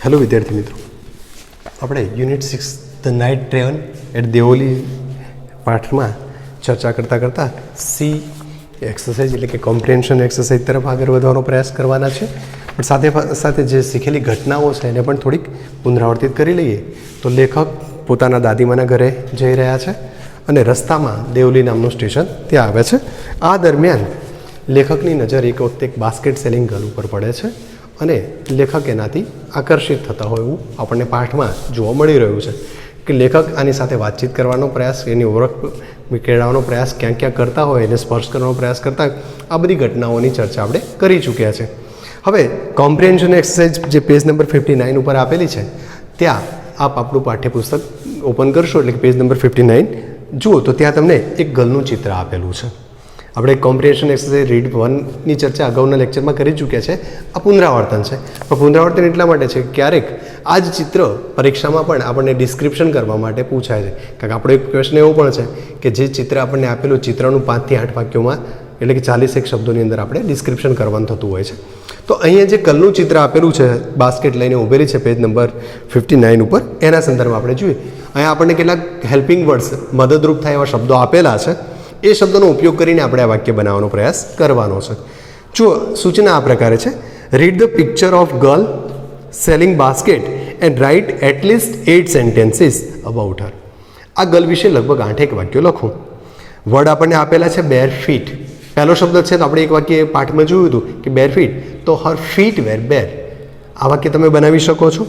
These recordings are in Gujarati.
હેલો વિદ્યાર્થી મિત્રો, આપણે unit 6 the night ટ્રેવન at Deoli પાઠમાં ચર્ચા કરતાં સી એક્સરસાઇઝ એટલે કે કોમ્પ્રિહેન્શન એક્સરસાઇઝ તરફ આગળ વધવાનો પ્રયાસ કરવાના છે. પણ સાથે સાથે જે શીખેલી ઘટનાઓ છે એને પણ થોડીક પુનરાવર્તિત કરી લઈએ. તો લેખક પોતાના દાદીમાના ઘરે જઈ રહ્યા છે અને રસ્તામાં દેવલી નામનું સ્ટેશન ત્યાં આવે છે. આ દરમિયાન લેખકની નજર એક વખતે એક બાસ્કેટ સેલિંગ ગર્લ ઉપર પડે છે અને લેખક એનાથી આકર્ષિત થતા હોય એવું આપણને પાઠમાં જોવા મળી રહ્યું છે કે લેખક આની સાથે વાતચીત કરવાનો પ્રયાસ, એની ઓળખ કેળવવાનો પ્રયાસ ક્યાં ક્યાં કરતા હોય, એને સ્પર્શ કરવાનો પ્રયાસ કરતા હોય. આ બધી ઘટનાઓની ચર્ચા આપણે કરી ચૂક્યા છે. હવે કોમ્પ્રિહેન્શન એક્સરસાઇઝ જે પેજ નંબર 59 ઉપર આપેલી છે ત્યાં આપ આપણું પાઠ્યપુસ્તક ઓપન કરશો એટલે કે પેજ નંબર 59 જુઓ તો ત્યાં તમને એક ગર્લનું ચિત્ર આપેલું છે. આપણે કોમ્પ્રિહેન્શન એક્સરસાઇઝ રીડ 1ની ચર્ચા અગાઉના લેક્ચરમાં કરી ચૂક્યા છે. આ પુનરાવર્તન છે, પણ પુનરાવર્તન એટલા માટે છે કે ક્યારેક આ જ ચિત્ર પરીક્ષામાં પણ આપણને ડિસ્ક્રિપ્શન કરવા માટે પૂછાય છે. કારણ કે આપણો એક પ્રશ્ન એવો પણ છે કે જે ચિત્ર આપણને આપેલું ચિત્રનું 5 થી 8 વાક્યોમાં એટલે કે 41 શબ્દોની અંદર આપણે ડિસ્ક્રિપ્શન કરવાનું થતું હોય છે. તો અહીંયા જે કલનું ચિત્ર આપેલું છે, બાસ્કેટ લઈને ઊભેલી છે પેજ નંબર 59 ઉપર, એના સંદર્ભમાં આપણે જોઈએ. અહીંયા આપણને કેટલાક હેલ્પિંગ વર્ડ્સ, મદદરૂપ થાય એવા શબ્દો આપેલા છે. એ શબ્દોનો ઉપયોગ કરીને આપણે આ વાક્ય બનાવવાનો પ્રયાસ કરવાનો છે. જુઓ, સૂચના આ પ્રકારે છે: read the picture of girl selling basket and write at least 8 sentences about her. આ ગર્લ વિશે લગભગ 8 વાક્યો લખો. વર્ડ આપણને આપેલા છે બેર ફીટ. પહેલો શબ્દ છે તો આપણે એક વાક્ય પાઠમાં જોયું હતું કે બેર ફીટ, તો હર ફીટ વેર બેર. આ વાક્ય તમે બનાવી શકો છો.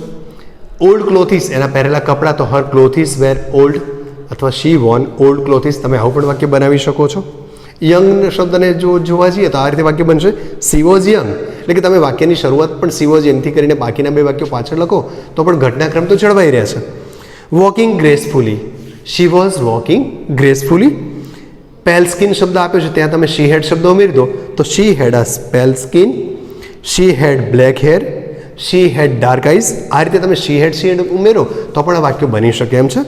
ઓલ્ડ ક્લોથીસ, એના પહેરેલા કપડાં, તો હર ક્લોથીસ વેર ઓલ્ડ અથવા શી વોન ઓલ્ડ ક્લોથીસ. તમે આવું પણ વાક્ય બનાવી શકો છો. યંગ શબ્દને જોવા જઈએ તો આ રીતે વાક્ય બનશે સી વોઝ યંગ. એટલે કે તમે વાક્યની શરૂઆત પણ સી વોઝ યંગથી કરીને બાકીના 2 વાક્યો પાછળ લખો તો પણ ઘટનાક્રમ તો જળવાઈ રહે છે. Walking gracefully, she was walking gracefully. Pale skin શબ્દ આપ્યો છે ત્યાં તમે શી હેડ શબ્દ ઉમેરી દો તો શી had a pale skin, she head black hair, she head dark eyes. આ રીતે તમે શી હેડ ઉમેરો તો પણ આ વાક્ય બની શકે એમ છે.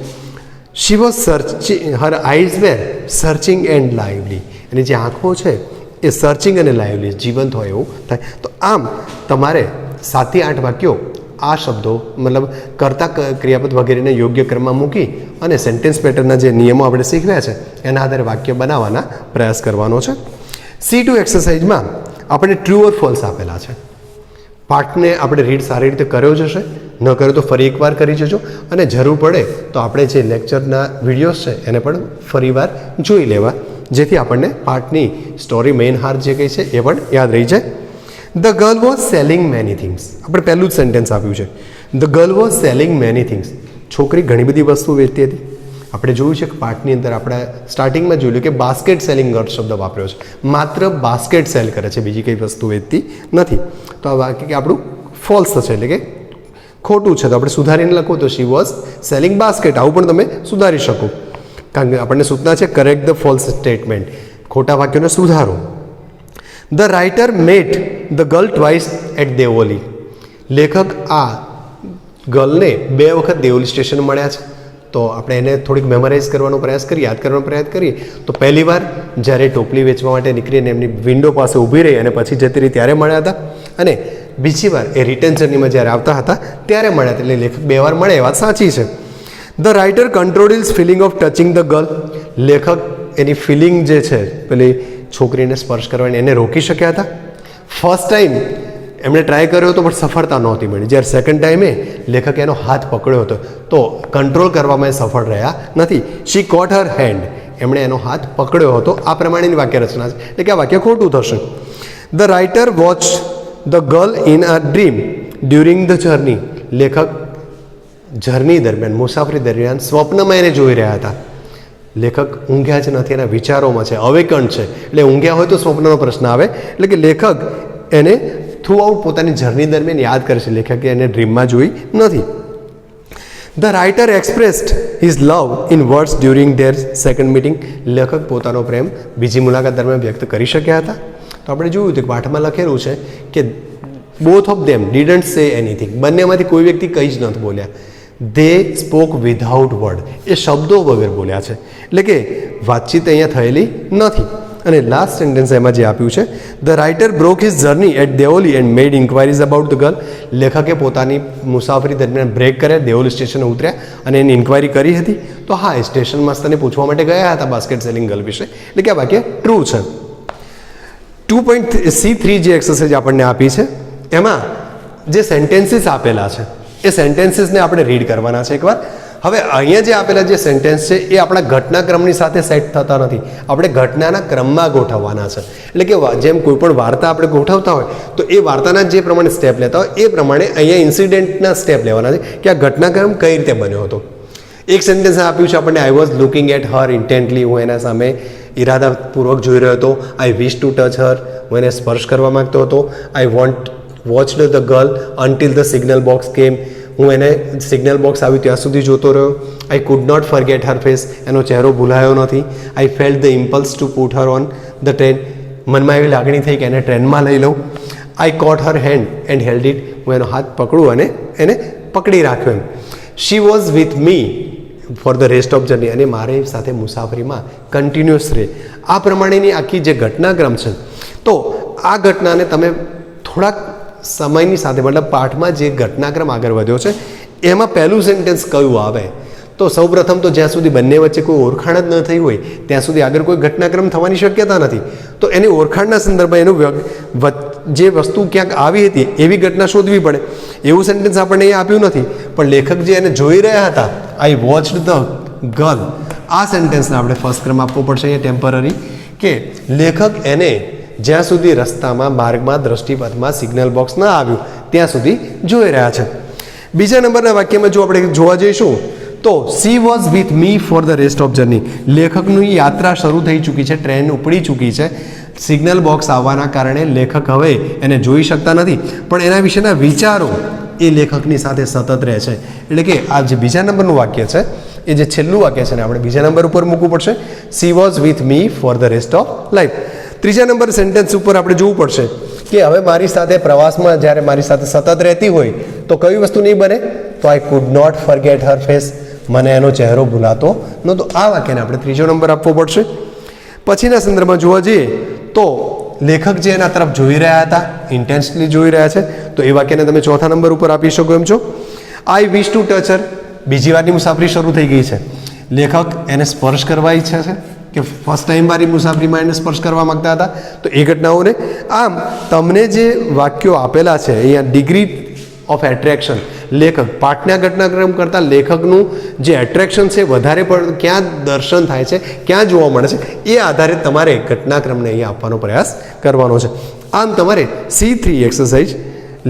She was searching, her eyes were searching and lively. એની જે આંખો છે એ સર્ચિંગ અને લાઇવલી, જીવંત હોય એવું થાય. તો આમ તમારે 7 થી 8 વાક્યો આ શબ્દો મતલબ કરતા ક્રિયાપદ વગેરેને યોગ્ય ક્રમમાં મૂકી અને સેન્ટેન્સ પેટર્નના જે નિયમો આપણે શીખવ્યા છે એના આધારે વાક્ય બનાવવાના પ્રયાસ કરવાનો છે. C2 એક્સરસાઇઝમાં આપણે ટ્રુ ઓર ફોલ્સ આપેલા છે. પાઠને આપણે રીડ સારી રીતે કર્યો જ હશે, ન કર્યો તો ફરી એકવાર કરી જજો અને જરૂર પડે તો આપણે જે લેક્ચરના વિડીયોઝ છે એને પણ ફરીવાર જોઈ લેવા, જેથી આપણને પાઠની સ્ટોરી મેઇન હાર જે કંઈ છે એ પણ યાદ રહી જાય. The girl was selling many things. આપણે પહેલું જ સેન્ટેન્સ આપ્યું છે, the girl was selling many things. છોકરી ઘણી બધી વસ્તુ વેચતી હતી. આપણે જોયું છે કે પાઠની અંદર આપણે સ્ટાર્ટિંગમાં જોયું કે બાસ્કેટ સેલિંગ ગર્લ શબ્દ વાપર્યો છે. માત્ર બાસ્કેટ સેલ કરે છે, બીજી કંઈ વસ્તુ વેચતી નથી. તો આ વાક્ય આપણું ફોલ્સ થશે, એટલે કે ખોટું છે. તો આપણે સુધારીને લખો તો શી વોઝ સેલિંગ બાસ્કેટ. આવું પણ તમે સુધારી શકો, કારણ કે આપણને સૂચના છે કરેક્ટ ધ ફોલ્સ સ્ટેટમેન્ટ. ખોટા વાક્યોને સુધારો. The writer met the girl twice at Deoli. લેખક આ ગર્લને 2 વખત દેવોલી સ્ટેશન મળ્યા છે. તો આપણે એને થોડીક મેમરાઇઝ કરવાનો પ્રયાસ કરીએ, યાદ કરવાનો પ્રયાસ કરીએ. તો પહેલી વાર જ્યારે ટોપલી વેચવા માટે નીકળીને એમની વિન્ડો પાસે ઊભી રહી અને પછી જતી રહી ત્યારે મળ્યા હતા, અને બીજી વાર એ રિટર્ન જર્નીમાં જ્યારે આવતા હતા ત્યારે મળ્યા હતા. એટલે લેખક 2 વાર મળે એ વાત સાચી છે. The writer control his feeling of touching the girl. લેખક એની ફિલિંગ જે છે પેલી છોકરીને સ્પર્શ કરવાની એને રોકી શક્યા હતા. ફર્સ્ટ ટાઈમ એમણે ટ્રાય કર્યો હતો પણ સફળતા નહોતી મળી. જ્યારે સેકન્ડ ટાઈમે લેખકે એનો હાથ પકડ્યો હતો તો કંટ્રોલ કરવામાં એ સફળ રહ્યા નથી. શી કોટ હર હેન્ડ. એમણે એનો હાથ પકડ્યો હતો. આ પ્રમાણેની વાક્ય રચના છે, એટલે કે આ વાક્ય ખોટું થશે. The writer watch the girl in a dream during the journey. લેખક જર્ની દરમિયાન, મુસાફરી દરમિયાન સ્વપ્નમાં એને જોઈ રહ્યા હતા. લેખક ઊંઘ્યા જ નથી, એના વિચારોમાં છે, અવેકણ છે. એટલે ઊંઘ્યા હોય તો સ્વપ્નનો પ્રશ્ન આવે. એટલે કે લેખક એને થ્રુ આઉટ પોતાની જર્ની દરમિયાન યાદ કરે છે. લેખકે એને ડ્રીમમાં જોઈ નથી. The writer expressed his love in words during their second meeting. લેખક પોતાનો પ્રેમ બીજી મુલાકાત દરમિયાન વ્યક્ત કરી શક્યા હતા. તો આપણે જોયું હતું કે પાઠમાં લખેલું છે કે both of them didn't say anything. બંનેમાંથી કોઈ વ્યક્તિ કંઈ જ નથી બોલ્યા. They spoke without word. એ શબ્દો વગર બોલ્યા છે, એટલે કે વાતચીત અહીંયા થયેલી નથી. અને લાસ્ટ સેન્ટેન્સ એમાં જે આપ્યું છે, the writer broke his journey at Deoli and made inquiries about the girl. લેખકે પોતાની મુસાફરી દરમિયાન બ્રેક કર્યા, દેઓલી સ્ટેશને ઉતર્યા અને એની ઇન્ક્વાયરી કરી હતી. તો હા, એ સ્ટેશન માસ્તરને પૂછવા માટે ગયા હતા બાસ્કેટ સેલિંગ ગર્લ વિશે, એટલે કે આ વાક્ય ટ્રુ છે. 2.C3 જે એક્સરસાઇઝ આપણને આપી છે એમાં જે સેન્ટેન્સીસ આપેલા છે એ સેન્ટેન્સીસને આપણે રીડ કરવાના છે એકવાર. હવે અહીંયા જે આપેલા જે સેન્ટેન્સ છે એ આપણા ઘટનાક્રમની સાથે સેટ થતા નથી, આપણે ઘટનાના ક્રમમાં ગોઠવવાના છે. એટલે કે જેમ કોઈ પણ વાર્તા આપણે ગોઠવતા હોય તો એ વાર્તાના જે પ્રમાણે સ્ટેપ લેતા હોય એ પ્રમાણે અહીંયા ઇન્સિડેન્ટના સ્ટેપ લેવાના છે કે આ ઘટનાક્રમ કઈ રીતે બન્યો હતો. એક સેન્ટેન્સ આપ્યું છે આપણને, I was looking at her intently, હું એના સામે ઇરાદાપૂર્વક જોઈ રહ્યો હતો. આઈ વિશ ટુ ટચ હર, હું એને સ્પર્શ કરવા માંગતો હતો. I watched the girl until the signal box came, હું એને સિગ્નલ બોક્સ આવ્યું ત્યાં સુધી જોતો રહ્યો. I could not forget her face, એનો ચહેરો ભૂલાયો નથી. I felt the impulse to put her on the train, મનમાં એવી લાગણી થઈ કે એને ટ્રેનમાં લઈ લઉં. I caught her hand and held it, હું એનો હાથ પકડું અને એને પકડી રાખ્યો એમ. She was with me for the rest of journey, અને મારી સાથે મુસાફરીમાં કન્ટિન્યુઅસ રહે. આ પ્રમાણેની આખી જે ઘટનાક્રમ છે, તો આ ઘટનાને તમે થોડાક સમયની સાથે, મતલબ પાઠમાં જે ઘટનાક્રમ આગળ વધ્યો છે એમાં પહેલું સેન્ટેન્સ કયું આવે, તો સૌપ્રથમ તો જ્યાં સુધી બંને વચ્ચે કોઈ ઓળખાણ જ ન થઈ હોય ત્યાં સુધી આગળ કોઈ ઘટનાક્રમ થવાની શક્યતા નથી. તો એની ઓળખાણના સંદર્ભમાં એનું જે વસ્તુ ક્યાંક આવી હતી એવી ઘટના શોધવી પડે. એવું સેન્ટેન્સ આપણને એ આપ્યું નથી, પણ લેખક જે એને જોઈ રહ્યા હતા, આઈ વોચડ ધ ગર્લ, આ સેન્ટેન્સને આપણે ફર્સ્ટ ક્રમ આપવો પડશે અહીંયા ટેમ્પરરી, કે લેખક એને જ્યાં સુધી રસ્તામાં, માર્ગમાં, દ્રષ્ટિપથમાં સિગ્નલ બોક્સ ન આવ્યું ત્યાં સુધી જોઈ રહ્યા છે. બીજા નંબરના વાક્યમાં જો આપણે જોવા જઈશું તો she was with me for the rest of journey, લેખકની યાત્રા શરૂ થઈ ચૂકી છે, ટ્રેન ઉપડી ચૂકી છે. સિગ્નલ બોક્સ આવવાના કારણે લેખક હવે એને જોઈ શકતા નથી, પણ એના વિશેના વિચારો એ લેખકની સાથે સતત રહે છે. એટલે કે આ જે બીજા નંબરનું વાક્ય છે એ જે છેલ્લું વાક્ય છે ને આપણે બીજા નંબર ઉપર મૂકવું પડશે, C was with me for the rest of life. ત્રીજા નંબર સેન્ટેન્સ ઉપર આપણે જોવું પડશે કે હવે મારી સાથે પ્રવાસમાં જ્યારે મારી સાથે સતત રહેતી હોય તો કઈ વસ્તુ નહીં બને, તો I could not forget her face, મને એનો ચહેરો ભૂલાતો નહોતો. આ વાક્યને આપણે ત્રીજો નંબર આપવો પડશે. પછીના સંદર્ભમાં જોવા જઈએ તો લેખક જે એના તરફ જોઈ રહ્યા હતા, ઇન્ટેન્સલી જોઈ રહ્યા છે, તો એ વાક્યને તમે ચોથા નંબર ઉપર આપી શકો એમ છો. આઈ વિશ ટુ ટચ હર, બીજી વારની મુસાફરી શરૂ થઈ ગઈ છે, લેખક એને સ્પર્શ કરવા ઈચ્છે છે કે ફર્સ્ટ ટાઈમ મારી મુસાફરીમાં એને સ્પર્શ કરવા માંગતા હતા, તો એ ઘટનાઓને. આમ તમને જે વાક્યો આપેલા છે અહીંયા, ડિગ્રી ઓફ એટ્રેક્શન, લેખક પાઠના ઘટનાક્રમ કરતાં લેખકનું જે એટ્રેક્શન છે વધારે પણ ક્યાં દર્શન થાય છે, ક્યાં જોવા મળે છે, એ આધારે તમારે ઘટનાક્રમને અહીંયા આપવાનો પ્રયાસ કરવાનો છે. આમ તમારે C3 એક્સરસાઇઝ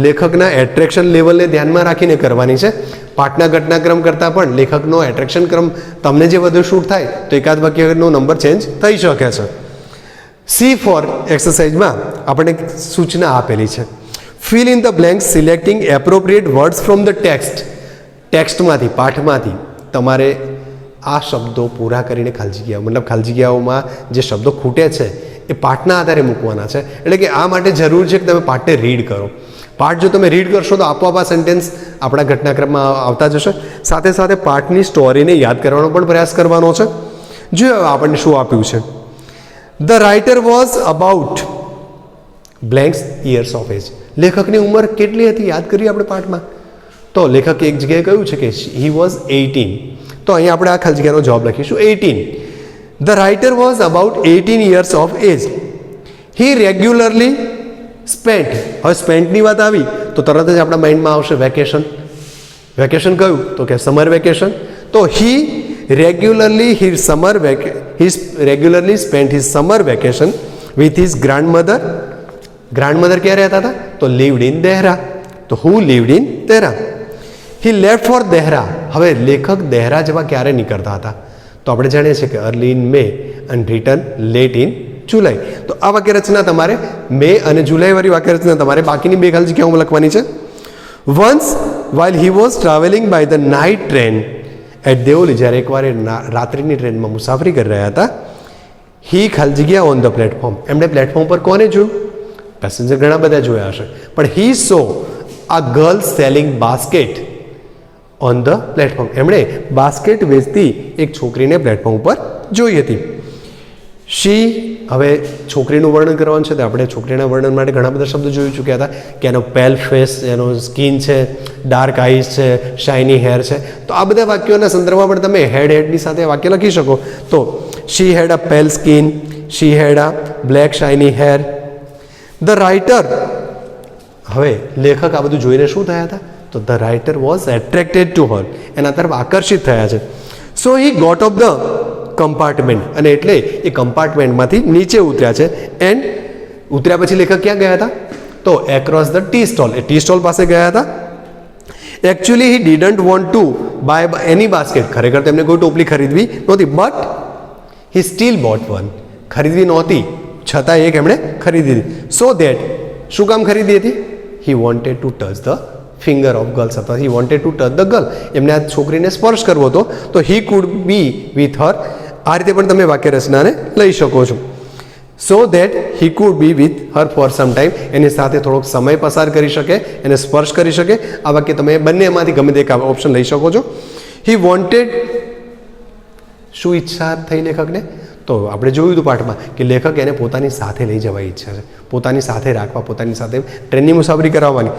લેખકના એટ્રેક્શન લેવલને ધ્યાનમાં રાખીને કરવાની છે. પાઠના ઘટનાક્રમ કરતાં પણ લેખકનો એટ્રેક્શન ક્રમ તમને જે વધુ શૂટ થાય તો એકાદ વાક્યનો નંબર ચેન્જ થઈ શકે છે. C4 એક્સરસાઇઝમાં આપણને સૂચના આપેલી છે, fill in the blanks selecting appropriate words from the text. ટેક્સ્ટમાંથી, પાઠમાંથી તમારે આ શબ્દો પૂરા કરીને ખાલી જગ્યાઓ, મતલબ ખાલી જગ્યાઓમાં જે શબ્દો ખૂટે છે એ પાઠના આધારે મૂકવાના છે. એટલે કે આ માટે જરૂર છે કે તમે પાઠને રીડ કરો. પાઠ જો તમે રીડ કરશો તો આપોઆપ આ સેન્ટેન્સ આપણા ઘટનાક્રમમાં આવતા જશે. સાથે સાથે પાઠની સ્ટોરીને યાદ કરવાનો પણ પ્રયાસ કરવાનો છે. જો આપણને શું આપ્યું છે, the writer was about blanks years of age. લેખકની ઉંમર કેટલી હતી યાદ કરીએ આપણે પાઠમાં, તો લેખકે એક જગ્યાએ કહ્યું છે કે હી વોઝ 18, તો અહીંયા આપણે આ ખાલી જગ્યાનો જવાબ લખીશું 18. The writer was about 18 years of age. He regularly spent. હવે સ્પેન્ટની વાત આવી તો તરત જ આપણા માઇન્ડમાં આવશે વેકેશન. વેકેશન કયું, તો કે સમર વેકેશન. તો he regularly spent his summer vacation with his grandmother. Grandmother ક્યાં રહેતા હતા, તો લીવડ ઇન દેહરા. તો who lived in Dehra. He left for Dehra. હવે લેખક દેહરા જવા ક્યારે નીકળતા હતા, તો આપણે જાણીએ છીએ કે early in May and return late in July. તો આ વાક્ય રચના તમારે મે અને જુલાઈ વાળી વાક્ય રચના તમારે બાકીની બે ખાલી જગ્યાઓમાં લખવાની છે. Once while he was travelling by the night train at Deoli, જ્યારે એકવાર રાત્રિની ટ્રેનમાં મુસાફરી કરી રહ્યા હતા, હી ખાલી જગ્યા ઓન ધ પ્લેટફોર્મ. એમણે પ્લેટફોર્મ પર કોને જોયું, પેસેન્જર ઘણા બધા જોયા હશે, પણ હી સો આ girl selling basket on the platform. એમણે બાસ્કેટ વેચતી એક છોકરીને પ્લેટફોર્મ ઉપર જોઈ હતી. શી હવે છોકરીનું વર્ણન કરવાનું છે તો આપણે છોકરીના વર્ણન માટે ઘણા બધા શબ્દો જોઈ ચૂક્યા હતા કે એનો પેલ ફેસ, એનો સ્કિન છે, ડાર્ક આઈઝ છે, શાઇની હેર છે. તો આ બધા વાક્યોના સંદર્ભમાં પણ તમે હેડની સાથે વાક્ય લખી શકો. તો શી had a pale skin, she had a black shiny hair. The writer, હવે લેખક આ બધું જોઈને શું થયા હતા? તો the writer was attracted to her, એના તરફ આકર્ષિત થયા છે. So he got of the compartment, અને એટલે એ કમ્પાર્ટમેન્ટમાંથી નીચે ઉતર્યા છે. એન્ડ ઉતર્યા પછી લેખક ક્યાં ગયા હતા? તો એક્રોસ ધ ટી સ્ટોલ, એ ટી સ્ટોલ પાસે ગયા હતા. Actually he didn't want to buy any basket, ખરેખર તેમને કોઈ ટોપલી ખરીદવી નહોતી, but he still bought one, ખરીદવી નહોતી છતાં એક એમણે ખરીદી હતી. સો ધેટ, શું કામ ખરીદી હતી? He wanted to touch the finger of girls, અથવા he wanted to touch the girl, એમને આ છોકરીને સ્પર્શ કરવો હતો. તો હી કુડ બી વિથ હર, આ રીતે પણ તમે વાક્ય રચનાને લઈ શકો છો. So that he could be with her for some time, એની સાથે થોડોક સમય પસાર કરી શકે, એને સ્પર્શ કરી શકે. આ વાક્ય તમે બંનેમાંથી ગમે તે એક ઓપ્શન લઈ શકો છો. હી વોન્ટેડ, શું ઈચ્છા થઈ લેખકને? તો આપણે જોયું હતું પાઠમાં કે લેખક એને પોતાની સાથે લઈ જવાની ઈચ્છા છે, પોતાની સાથે રાખવા, પોતાની સાથે ટ્રેનની મુસાફરી કરાવવાની.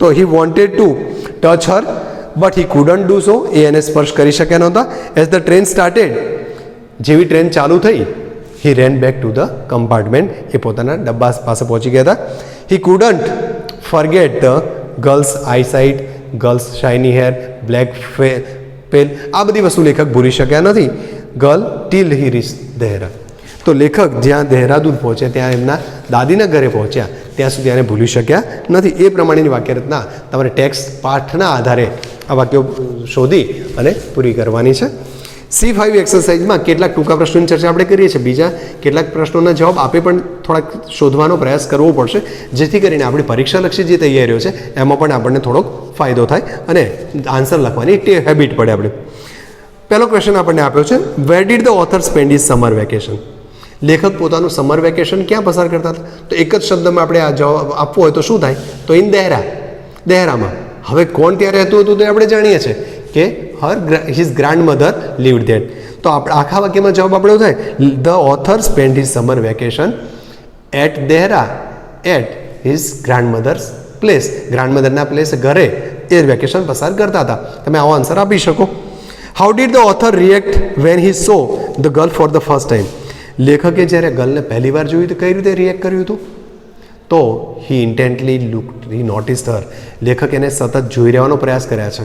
તો he wanted to touch her but he couldn't do so, એ એને સ્પર્શ કરી શક્યા નહોતા. એઝ ધ ટ્રેન સ્ટાર્ટેડ, જેવી ટ્રેન ચાલુ થઈ, he ran back to the compartment, એ પોતાના ડબ્બા પાસે પહોંચી ગયા હતા. He couldn't forget the girl's eyesight, girl's shiny hair, black pale, આ બધી વસ્તુ લેખક ભૂલી શક્યા નથી. Girl till he reach Dehra, તો લેખક જ્યાં દહેરાદૂન પહોંચ્યા, ત્યાં એમના દાદીના ઘરે પહોંચ્યા, ત્યાં સુધી આને ભૂલી શક્યા નથી. એ પ્રમાણેની વાક્ય રચના તમારે ટેક્સ્ટ પાઠના આધારે આ વાક્યો શોધી અને પૂરી કરવાની છે. C5 એક્સરસાઇઝમાં કેટલાક ટૂંકા પ્રશ્નોની ચર્ચા આપણે કરીએ છીએ, બીજા કેટલાક પ્રશ્નોના જવાબ આપે પણ થોડાક શોધવાનો પ્રયાસ કરવો પડશે, જેથી કરીને આપણી પરીક્ષાલક્ષી જે તૈયારીઓ છે એમાં પણ આપણને થોડોક ફાયદો થાય અને આન્સર લખવાની હેબિટ પડે આપણે. પહેલો ક્વેશ્ચન આપણને આપ્યો છે, where did the author spend his summer vacation? લેખક પોતાનું સમર વેકેશન ક્યાં પસાર કરતા હતા? તો એક જ શબ્દમાં આપણે આ જવાબ આપવો હોય તો શું થાય? તો ઇન દહેરા, દહેરામાં. હવે કોણ ત્યાં રહેતું હતું તે આપણે જાણીએ છીએ કે his grand mother lived that. તો આપણે આખા વાક્યમાં જવાબ આપણો થાય, the author spend his summer vacation at Dehra at his grand mother's place, grand મધરના પ્લેસ ઘરે એ વેકેશન પસાર કરતા હતા. તમે આવો આન્સર આપી શકો. How did the author react when he saw the girl for the first time? લેખકે જ્યારે ગર્લને પહેલી વાર જોયું તો કઈ રીતે રિએક્ટ કર્યું હતું? તો હી ઇન્ટેન્ટલી લુક્ડ, હી નોટિસ્ડ હર, લેખક એને સતત જોઈ રહેવાનો પ્રયાસ કર્યા છે.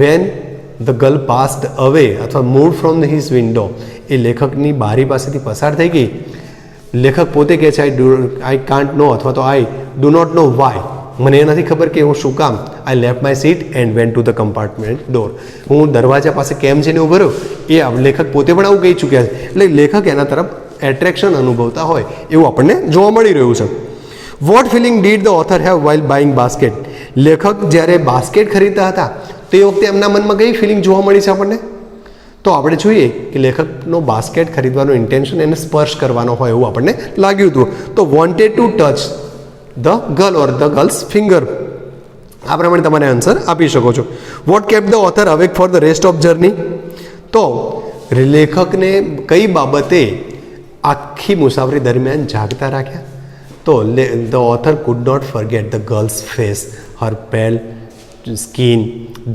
વેન ધ ગર્લ પાસ્ડ અવે અથવા મૂવ ફ્રોમ હિઝ વિન્ડો, એ લેખકની બારી પાસેથી પસાર થઈ ગઈ. લેખક પોતે કહે છે આઈ કાન્ટ નો, અથવા તો I do not know why, મને એ નથી ખબર કે હું શું કામ. I left my seat and went to the compartment door, હું દરવાજા પાસે કેમ જઈને ઊભો રહ્યો, એ લેખક પોતે પણ આવું કહી ચૂક્યા છે. એટલે લેખક એના તરફ એટ્રેક્શન અનુભવતા હોય એવું આપણને જોવા મળી રહ્યું છે. What feeling did the author have while buying basket? લેખક જ્યારે બાસ્કેટ ખરીદતા હતા તો એ વખતે એમના મનમાં કઈ ફિલિંગ જોવા મળી છે આપણને? તો આપણે જોઈએ કે લેખકનો બાસ્કેટ ખરીદવાનો ઇન્ટેન્શન એને સ્પર્શ કરવાનો હોય એવું આપણને લાગ્યું હતું. તો wanted to touch the girl or the girl's finger, આ પ્રમાણે તમારે આન્સર આપી શકો છો. What kept the author awake for the rest of journey? તો લેખકને કઈ બાબતે આખી મુસાફરી દરમિયાન જાગતા રાખ્યા? તો the author could not forget the girl's face, her pale skin,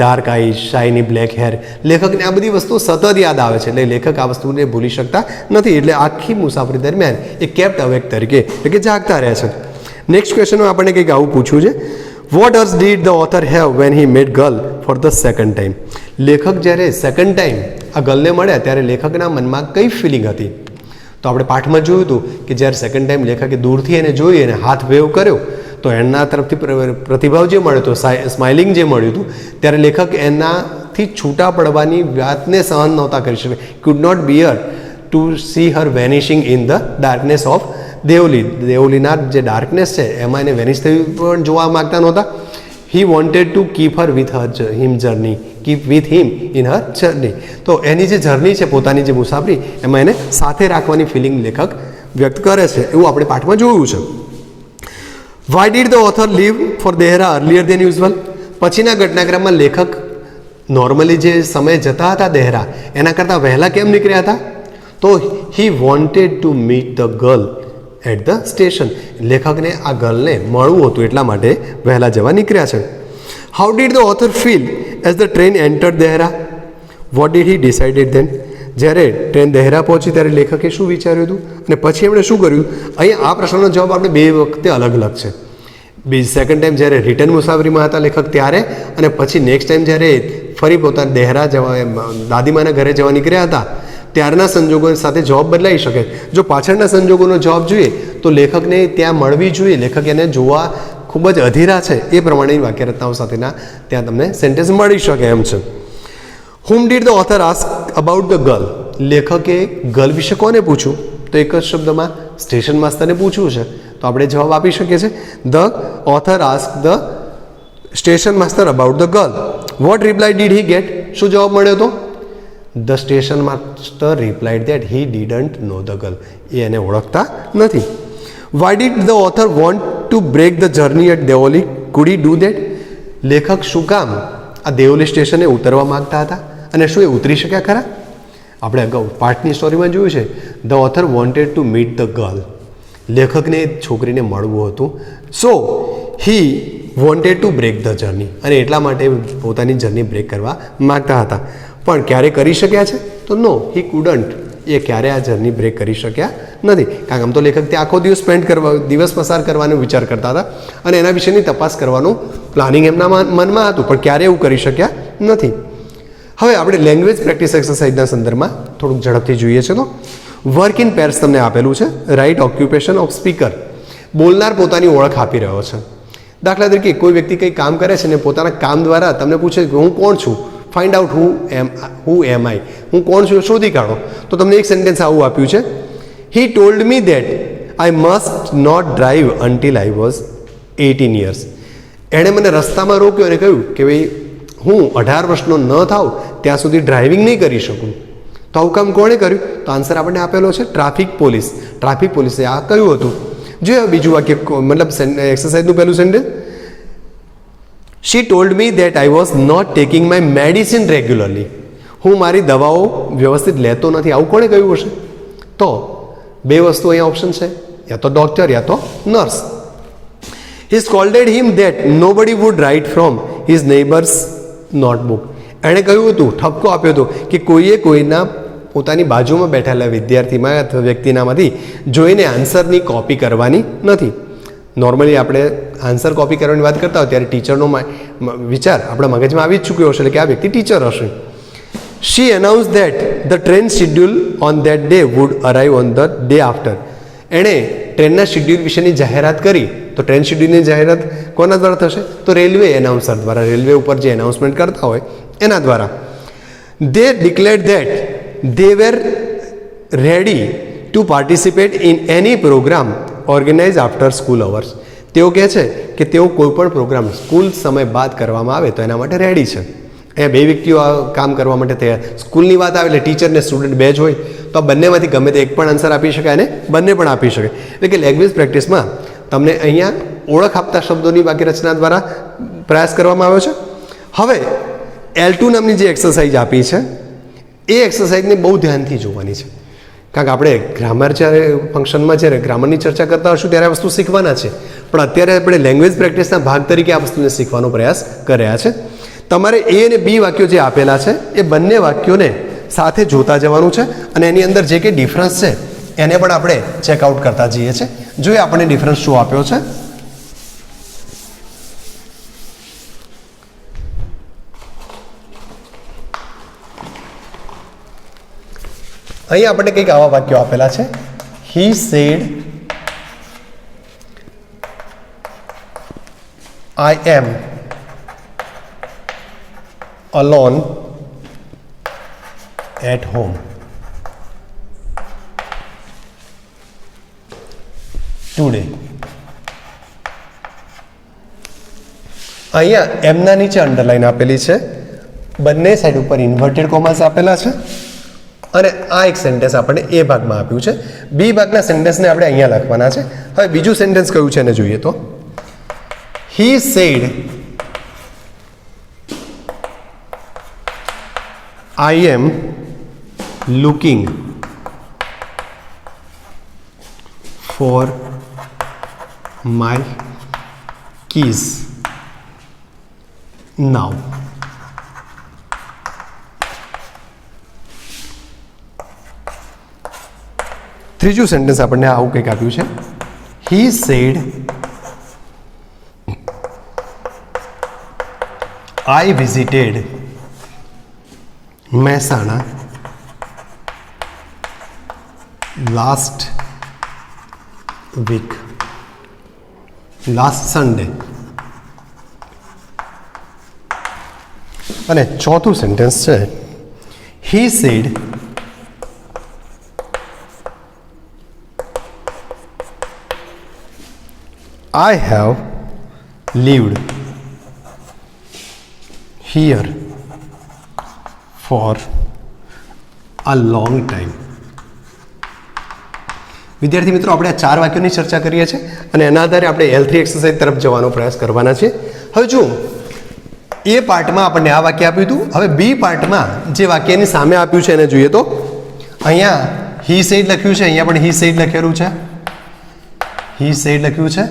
dark eye, shiny black hair. લેખકને આ બધી વસ્તુઓ સતત યાદ આવે છે, એટલે લેખક આ વસ્તુને ભૂલી શકતા નથી. એટલે આખી મુસાફરી દરમિયાન એ કેપ્ટ અવેક તરીકે એટલે કે જાગતા રહે છે. નેક્સ્ટ ક્વેશ્ચનમાં આપણને કંઈક આવું પૂછ્યું છે, what ears did the author have when he met girl for the second time? લેખક જ્યારે સેકન્ડ ટાઈમ આ ગર્લને મળ્યા ત્યારે લેખકના મનમાં કઈ ફિલિંગ હતી? તો આપણે પાઠમાં જોયું હતું કે જ્યારે સેકન્ડ ટાઈમ લેખકે દૂરથી એને જોઈ અને હાથ વેવ કર્યો તો એના તરફથી પ્રતિભાવ જે મળ્યો હતો, સ્માઇલિંગ જે મળ્યું હતું, ત્યારે લેખક એનાથી છૂટા પડવાની વાતને સહન નહોતા કરી શકે. Could not bear to see her vanishing in the darkness of Deoli. દેવલીના જે ડાર્કનેસ છે એમાં એને વેનિશ થયું પણ જોવા માગતા નહોતા. હી wanted to keep her with him journey, keep with him in her journey. તો એની જે જર્ની છે, પોતાની જે મુસાફરી, એમાં એને સાથે રાખવાની ફિલિંગ લેખક વ્યક્ત કરે છે એવું આપણે પાઠમાં જોયું છે. Why did the author leave for Dehra earlier than usual? પછીના ઘટનાક્રમમાં લેખક નોર્મલી જે સમય જતા હતા દહેરા એના કરતાં વહેલા કેમ નીકળ્યા હતા? તો તો he wanted to meet the girl at the station. લેખકને આ ગર્લને મળવું હતું એટલા માટે વહેલા જવા નીકળ્યા છે. How did the author feel as the train enter Dehra? What did he decided then? જ્યારે ટ્રેન દહેરા પહોંચી ત્યારે લેખકે શું વિચાર્યું હતું અને પછી એમણે શું કર્યું? અહીંયા આ પ્રશ્નનો જવાબ આપણે બે વખતે અલગ અલગ છે. સેકન્ડ ટાઈમ જ્યારે રિટર્ન મુસાફરીમાં હતા લેખક ત્યારે, અને પછી નેક્સ્ટ ટાઈમ જ્યારે ફરી પોતાના દહેરા જવા દાદીમાના ઘરે જવા નીકળ્યા હતા ત્યારના સંજોગો સાથે જવાબ બદલાઈ શકે. જો પાછળના સંજોગોનો જવાબ જોઈએ તો લેખકને ત્યાં મળવી જોઈએ, લેખક એને જોવા ખૂબ જ અધીરા છે એ પ્રમાણેની વાક્ય રચનાઓ સાથેના ત્યાં તમને સેન્ટેન્સ મળી શકે એમ છે. Whom did the author ask about the girl? લેખકે ગર્લ વિશે કોને પૂછ્યું? તો એક જ શબ્દમાં સ્ટેશન માસ્તરને પૂછવું છે, તો આપણે જવાબ આપી શકીએ છીએ the author ask the station master about the girl. What reply did he get? શું જવાબ મળ્યો હતો? The station master replied that he didn't know the girl. એ એને ઓળખતા નથી. Why did the author want to break the journey at Deoli? Could he do that? લેખક શું કામ આ દેઓલી સ્ટેશને ઉતરવા માગતા હતા અને શું એ ઉતરી શક્યા ખરા? આપણે અગાઉ પાઠની સ્ટોરીમાં જોયું છે the author wanted to meet the girl. લેખકને છોકરીને મળવું હતું. So he wanted to break the journey, અને એટલા માટે પોતાની જર્ની બ્રેક કરવા માગતા હતા. પણ ક્યારે કરી શક્યા છે? તો નો, હી કુડન્ટ. એ ક્યારે આ જર્ની બ્રેક કરી શક્યા નથી. કારણ કે આમ તો લેખક ત્યાં આખો દિવસ પસાર કરવાનો વિચાર કરતા હતા અને એના વિશેની તપાસ કરવાનું પ્લાનિંગ એમના મનમાં હતું, પણ ક્યારે એવું કરી શક્યા નથી. હવે આપણે લેંગ્વેજ પ્રેક્ટિસ એક્સરસાઇઝના સંદર્ભમાં થોડુંક ઝડપથી જોઈએ છે. તો વર્ક ઇન પેર્સ તમને આપેલું છે. Write occupation of speaker. બોલનાર પોતાની ઓળખ આપી રહ્યો છે. દાખલા તરીકે કોઈ વ્યક્તિ કંઈ કામ કરે છે ને પોતાના કામ દ્વારા તમને પૂછે કે હું કોણ છું, ફાઇન્ડ આઉટ હુ એમ આઈ, હું કોણ છું શોધી કાઢો. તો તમને એક સેન્ટેન્સ આવું આપ્યું છે, he told me that I must not drive until I was 18 years. એણે મને રસ્તામાં રોક્યો અને કહ્યું કે ભાઈ હું 18 વર્ષનો ન થાઉં ત્યાં સુધી ડ્રાઇવિંગ નહીં કરી શકું. તો આવું કામ કોણે કર્યું? તો આન્સર આપણને આપેલો છે ટ્રાફિક પોલીસ. ટ્રાફિક પોલીસે આ કહ્યું હતું. જોઈએ બીજું વાક્ય, મતલબ એક્સરસાઇઝનું પહેલું sentence, she told me that I was not taking my medicine regularly. હું મારી દવાઓ વ્યવસ્થિત લેતો નથી. આવું કોણે કહ્યું હશે? તો બે વસ્તુ અહીંયા ઓપ્શન છે, યા તો ડૉક્ટર યા તો nurse. He સ્કોલ્ડેડ him that nobody would write from his neighbour's notebook. એણે કહ્યું હતું, ઠપકો આપ્યો હતો કે કોઈએ કોઈના પોતાની બાજુમાં બેઠેલા વિદ્યાર્થીમાં અથવા વ્યક્તિનામાંથી જોઈને આન્સરની કોપી કરવાની નથી. નોર્મલી આપણે આન્સર કોપી કરવાની વાત કરતા હોય ત્યારે ટીચરનો વિચાર આપણા મગજમાં આવી જ ચૂક્યો હશે એટલે કે આ વ્યક્તિ ટીચર હશે. She announce that the train schedule on that day would arrive on the day after. એણે ટ્રેનના શિડ્યુલ વિશેની જાહેરાત કરી. તો ટ્રેન શિડ્યુલની જાહેરાત કોના દ્વારા થશે? તો રેલવે એનાઉન્સર દ્વારા. રેલવે ઉપર જે એનાઉન્સમેન્ટ કરતા હોય એના દ્વારા. They declared that they were ready to participate in any programme organise after school hours. તેઓ કહે છે કે તેઓ કોઈપણ પ્રોગ્રામ સ્કૂલ સમય બાદ કરવામાં આવે તો એના માટે રેડી છે. એ બે વ્યક્તિઓ આ કામ કરવા માટે તૈયાર. સ્કૂલની વાત આવે એટલે ટીચર ને સ્ટુડન્ટ બે જ હોય તો આ બંનેમાંથી ગમે તે એક પણ આન્સર આપી શકાય અને બંને પણ આપી શકે. એટલે કે લેંગ્વેજ પ્રેક્ટિસમાં તમને અહીંયા ઓળખ આપતા શબ્દોની વાક્ય રચના દ્વારા પ્રયાસ કરવામાં આવ્યો છે. હવે L2 નામની જે એક્સરસાઇઝ આપી છે એ એક્સરસાઇઝને બહુ ધ્યાનથી જોવાની છે. કારણ કે આપણે ગ્રામર જ્યારે ફંક્શનમાં જ્યારે ગ્રામરની ચર્ચા કરતા હોઈશું ત્યારે આ વસ્તુ શીખવાના છે, પણ અત્યારે આપણે લેંગ્વેજ પ્રેક્ટિસના ભાગ તરીકે આ વસ્તુને શીખવાનો પ્રયાસ કર્યા છે. તમારે એ અને બી વાક્યો જે આપેલા છે એ બંને વાક્યોને સાથે જોતા જવાનું છે અને એની અંદર જે કંઈ ડિફરન્સ છે એને પણ આપણે ચેકઆઉટ કરતા જઈએ છીએ. જોઈએ આપણને ડિફરન્સ શું આપ્યો છે. અહીં આપણે કંઈક આવા વાક્યો આપેલા છે. He said I am alone at home. Today. અહીંયા એમના નીચે અંડરલાઈન આપેલી છે, બંને સાઈડ ઉપર ઇન્વર્ટેડ કોમાસ આપેલા છે અને આ એક સેન્ટેન્સ આપણને એ ભાગમાં આપ્યું છે. બી ભાગના સેન્ટેન્સને આપણે અહીંયા લખવાના છે. હવે બીજું સેન્ટેન્સ કયું છે એને જોઈએ તો he said I am looking for my keys now. ત્રીજું સેન્ટેન્સ આપણને આવું કંઈક આપ્યું છે. He said I visited Mehsana last week, last Sunday. અને ચોથું સેન્ટેન્સ છે. He said I have lived here for a long time. વિદ્યાર્થી મિત્રો, આપણે આ 4 વાક્યોની ચર્ચા કરીએ છીએ અને એના આધારે આપણે L3 એક્સરસાઇઝ તરફ જવાનો પ્રયાસ કરવાના છે. હવે જો એ પાર્ટમાં આપણને આ વાક્ય આપ્યું હતું. હવે બી પાર્ટમાં જે વાક્યની સામે આપ્યું છે એને જોઈએ તો અહીંયા હી સેડ લખ્યું છે, અહીંયા પણ હી સેડ લખેલું છે, હી સેડ લખ્યું છે.